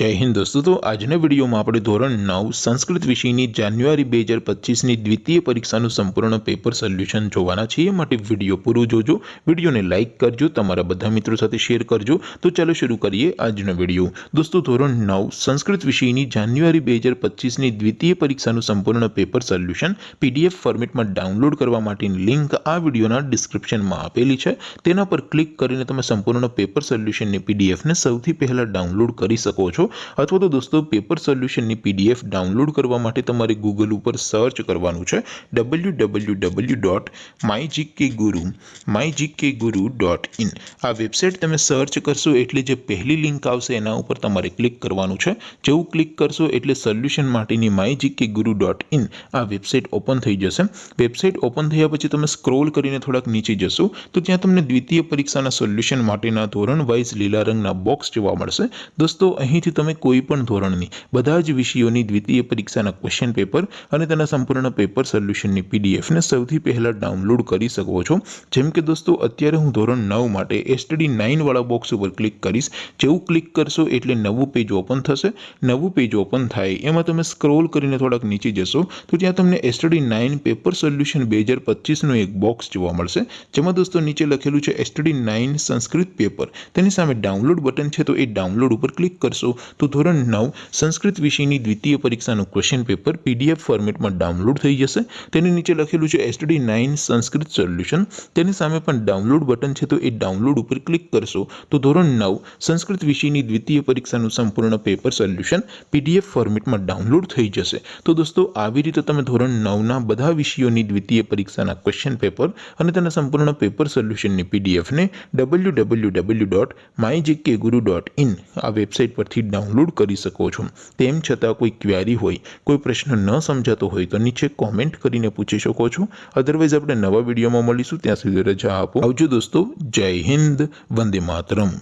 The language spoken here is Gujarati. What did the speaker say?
जय हिंद दोस्तों। तो આજના વિડીયોમાં આપણે ધોરણ 9 સંસ્કૃત વિષયની જાન્યુઆરી 2025ની દ્વિતીય પરીક્ષાનું સંપૂર્ણ પેપર સોલ્યુશન જોવાના છીએ। માટે વિડીયો પૂરો જોજો, વિડીયોને લાઇક કરજો, તમારા બધા મિત્રો સાથે શેર કરજો। તો ચાલો શરૂ કરીએ આજનો વિડીયો। દોસ્તો ધોરણ 9 સંસ્કૃત વિષયની જાન્યુઆરી 2025ની દ્વિતીય પરીક્ષાનું સંપૂર્ણ પેપર સોલ્યુશન પીડીએફ ફોર્મેટમાં ડાઉનલોડ કરવા માટેની લિંક આ વિડીયોના ડિસ્ક્રિપ્શનમાં આપેલી છે। તેના પર ક્લિક કરીને તમે સંપૂર્ણ પેપર સોલ્યુશનની પીડીએફને સૌથી પહેલા ડાઉનલોડ કરી શકો છો। अथवा तो दोस्तों पेपर सोल्यूशन ની पीडीएफ डाउनलोड करवा माटे तमारे गूगल पर सर्च करवानुं छे www.mygkguru.in। आ वेबसाइट तमे सर्च करशो एटले जे पहली लिंक आवशे एना उपर तमारे क्लिक करवानुं छे। जेवुं क्लिक करशो एटले सोल्यूशन माटेनी mygkguru.in आ वेबसाइट ओपन थई जशे। वेबसाइट ओपन थया पछी तमे स्क्रॉल करीने थोड़ाक नीचे जशो तो त्यां तमने द्वितीय परीक्षाना सोल्यूशन माटेना धोरण वाइज लीला रंगना बॉक्स जोवा मळशे। दोस्तों અહીંથી તમે કોઈ પણ ધોરણની બધા જ વિષયોની દ્વિતીય પરીક્ષાના ક્વેશ્ચન પેપર અને તેના સંપૂર્ણ પેપર સોલ્યુશનની પીડીએફને સૌથી પહેલા ડાઉનલોડ કરી શકો છો। જેમ કે દોસ્તો અત્યારે હું ધોરણ 9 માટે એસટીડી 9 વાળા બોક્સ ઉપર ક્લિક કરીશ। જેવું ક્લિક કરશો એટલે નવું પેજ ઓપન થશે। નવું પેજ ઓપન થાય એમાં તમે સ્ક્રોલ કરીને થોડાક નીચે જશો તો ત્યાં તમને એસટીડી 9 પેપર સોલ્યુશન 2025નું એક બોક્સ જોવા મળશે, જેમાં દોસ્તો નીચે લખેલું છે એસટીડી 9 સંસ્કૃત પેપર। તેની સામે ડાઉનલોડ બટન છે તો એ ડાઉનલોડ ઉપર ક્લિક કરશો तो धोरण 9 संस्कृत विषयनी द्वितीय परीक्षाનું क्वेश्चन पेपर पीडीएफ फॉर्मेटમાં ડાઉનલોડ થઈ જશે। તેની નીચે લખેલું છે એસટીડી 9 સંસ્કૃત સોલ્યુશન, તેની સામે પણ ડાઉનલોડ બટન છે તો એ ડાઉનલોડ ઉપર ક્લિક કરશો તો ધોરણ 9 સંસ્કૃત વિષયની દ્વિતીય પરીક્ષાનું સંપૂર્ણ પેપર સોલ્યુશન પીડીએફ ફોર્મેટમાં ડાઉનલોડ થઈ જશે। તો દોસ્તો આવી રીતે તમે ધોરણ 9ના બધા વિષયોની દ્વિતીય પરીક્ષાના ક્વેશ્ચન પેપર અને તેના સંપૂર્ણ પેપર સોલ્યુશનની પીડીએફને www.mygkguru.in આ વેબસાઇટ પરથી डाउनलॉड કરી શકો છો। તેમ છતાં કોઈ ક્વેરી હોય, કોઈ પ્રશ્ન ન સમજાતો હોય તો નીચે કોમેન્ટ કરીને પૂછી શકો છો। અધરવાઇઝ આપણે નવા વિડીયોમાં મળીશું, ત્યાં સુધી રજા આપો। આવજો દોસ્તો, જય હિન્દ, વંદે માતરમ।